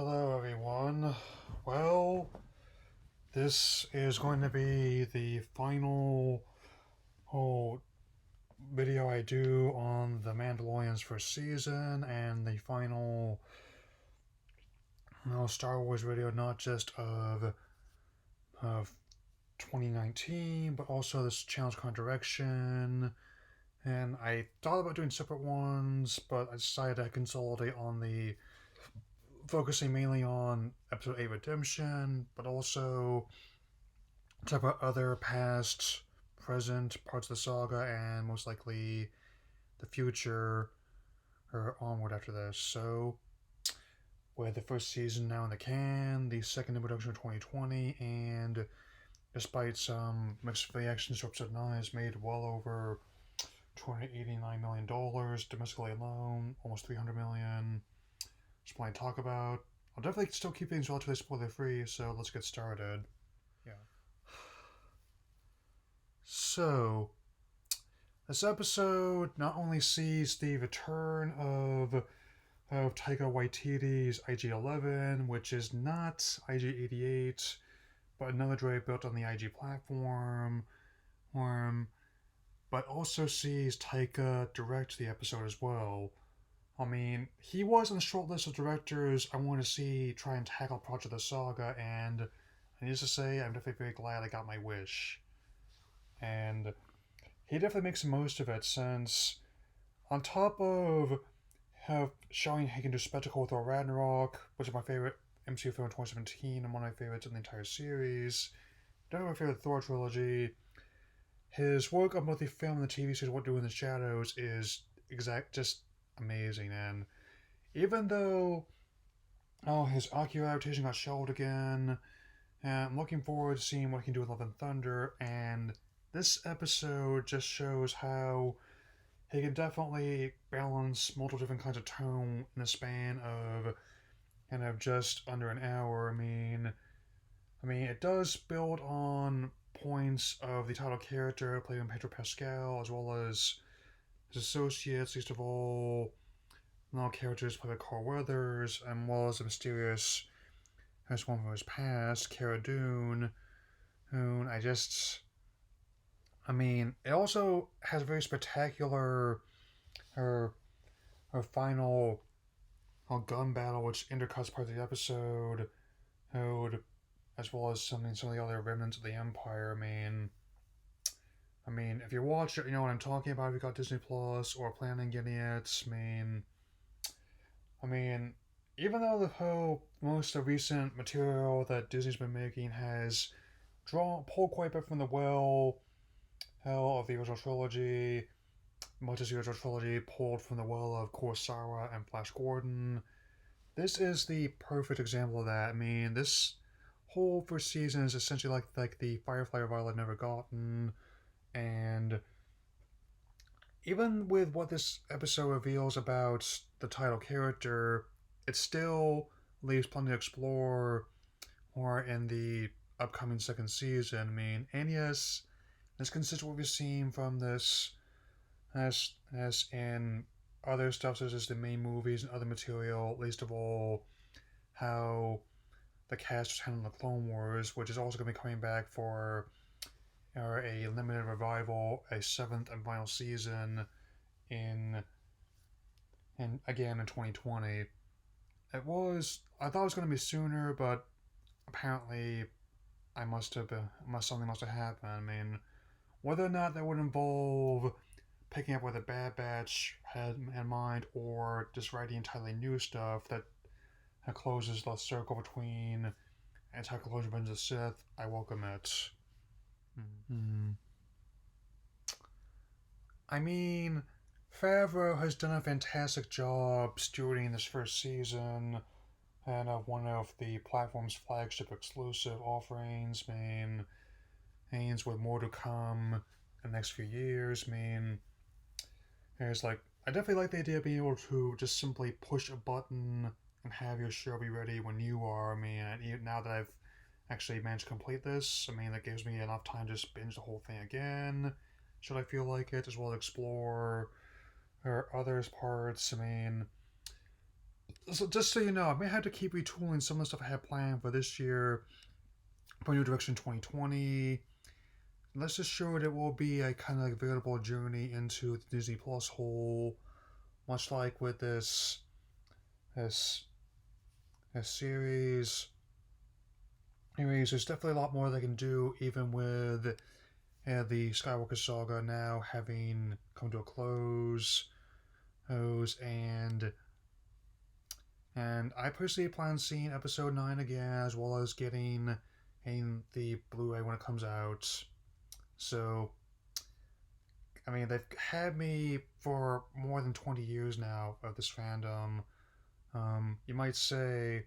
Hello everyone. Well, this is going to be the final video I do on the Mandalorian's first season and the final Star Wars video, not just of 2019, but also this channel's current direction. And I thought about doing separate ones, but I decided to consolidate on the focusing mainly on Episode 8 Redemption, but also talk about other past, present parts of the saga, and most likely the future or onward after this. So, with the first season now in the can, the second in production of 2020, and despite some mixed reactions to episode 9, has made well over $289 million domestically alone, almost $300 million. There's plenty to talk about. I'll definitely still keep things relatively spoiler free, so let's get started. Yeah. So, this episode not only sees the return of Taika Waititi's IG-11, which is not IG-88, but another droid built on the IG platform, but also sees Taika direct the episode as well. I mean, he was on the short list of directors I want to see try and tackle Project of the Saga, and I need to say, I'm definitely very glad I got my wish. And he definitely makes the most of it, since on top of showing he can do spectacle with Thor Ragnarok, which is my favorite MCU film in 2017 and one of my favorites in the entire series, definitely my favorite Thor trilogy, his work on both the film and the TV series What Do in the Shadows is just amazing. And even though his Akira adaptation got shelved again, and I'm looking forward to seeing what he can do with Love and Thunder, and this episode just shows how he can definitely balance multiple different kinds of tone in the span of just under an hour. I mean, it does build on points of the title character played by Pedro Pascal, as well as his associates, least of all, characters played by Carl Weathers, and well as the mysterious as one from his past, Cara Dune, who it also has a very spectacular her final gun battle, which intercuts part of the episode, as well as some of the other remnants of the Empire. I mean, if you watch it, you know what I'm talking about. If you got Disney Plus or planning on getting it, even though most of the recent material that Disney's been making has pulled quite a bit from the of the original trilogy, much as the original trilogy pulled from the well of Kurosawa and Flash Gordon, this is the perfect example of that. I mean, this whole first season is essentially like the Firefly revival I've never gotten, and even with what this episode reveals about the title character, it still leaves plenty to explore more in the upcoming second season. And yes, it's consistent with what we've seen from this as in other stuff such as the main movies and other material, least of all how the cast was handling the Clone Wars, which is also going to be coming back for a limited revival, a seventh and final season in 2020. I thought it was going to be sooner, but apparently something must have happened. Whether or not that would involve picking up where the Bad Batch had in mind, or just writing entirely new stuff that closes the circle between Anti-Clone and Revenge of the Sith, I welcome it. I mean, Favreau has done a fantastic job stewarding this first season and one of the platform's flagship exclusive offerings. With more to come in the next few years. I definitely like the idea of being able to just simply push a button and have your show be ready when you are. Now that I've actually managed to complete this, that gives me enough time to just binge the whole thing again, should I feel like it, as well as explore or others parts. So just so you know, I may have to keep retooling some of the stuff I had planned for this year for New Direction 2020. Let's just show it will be a kind of like veritable journey into the Disney Plus hole, much like with this this series. Anyways, there's definitely a lot more they can do, even with the Skywalker saga now having come to a close. And I personally plan on seeing Episode 9 again, as well as getting in the Blu-ray when it comes out. So, I mean, they've had me for more than 20 years now of this fandom. You might say,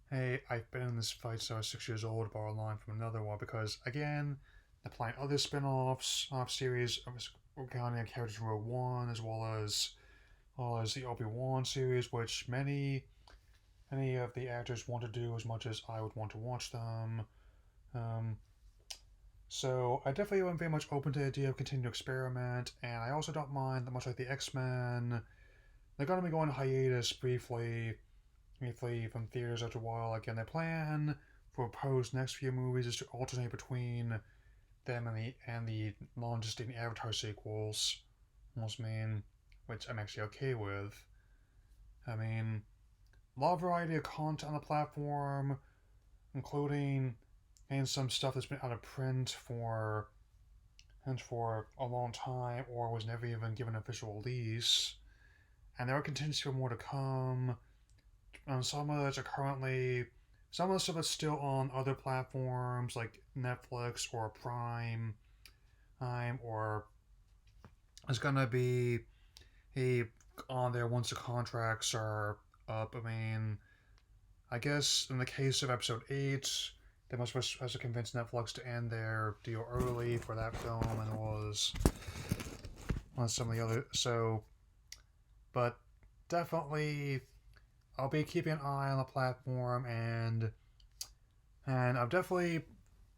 hey, I've been in this fight since I was 6 years old, borrow a line from another one, because, again, they're planning other spin-offs, series, counting characters from Rogue One, as well as the Obi-Wan series, which many of the actors want to do as much as I would want to watch them. So I definitely am very much open to the idea of continuing to experiment, and I also don't mind that much like the X-Men, they're going to be going hiatus briefly from theaters after a while. Again, their plan for proposed next few movies is to alternate between them and the non-existing Avatar sequels, which I'm actually okay with. I mean, a lot of variety of content on the platform, including some stuff that's been out of print for a long time or was never even given an official release. And there continues to be more to come. Some of the stuff that's still on other platforms like Netflix or Prime, or is gonna be on there once the contracts are up. I mean, I guess in the case of Episode 8, they must have to convince Netflix to end their deal early for that film, and it was on some of the other. So, but definitely, I'll be keeping an eye on the platform, and I've definitely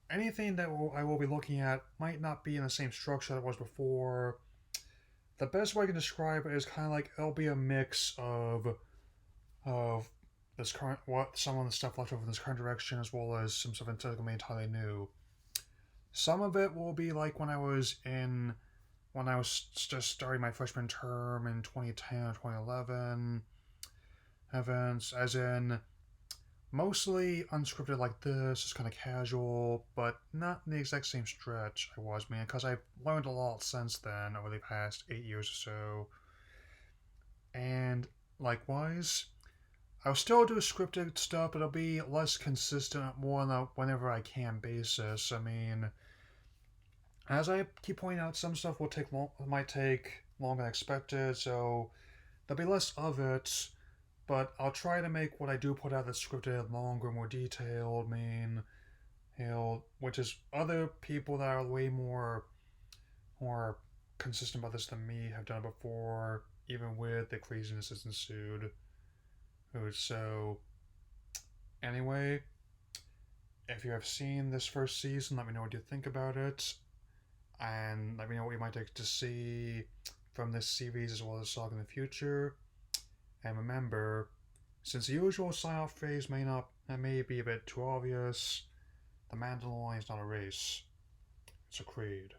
anything that I will be looking at might not be in the same structure that it was before. The best way I can describe it is kind of like it'll be a mix of this current some of the stuff left over in this current direction, as well as some stuff that's going to be entirely new. Some of it will be like when I was just starting my freshman term in 2010 or 2011. Events, as in mostly unscripted like this, just kind of casual, but not in the exact same stretch I was, man, because I've learned a lot since then over the past 8 years or so. And likewise, I'll still do scripted stuff, but it'll be less consistent, more on a whenever I can basis. I mean, as I keep pointing out, some stuff might take longer than expected, so there'll be less of it. But I'll try to make what I do put out that's scripted longer, more detailed. I mean, which is other people that are way more consistent about this than me have done it before, even with the craziness that's ensued. So, anyway, if you have seen this first season, let me know what you think about it, and let me know what you might like to see from this series as well as Saga in the future. And remember, since the usual sign-off phrase may be a bit too obvious, the Mandalorian is not a race; it's a creed.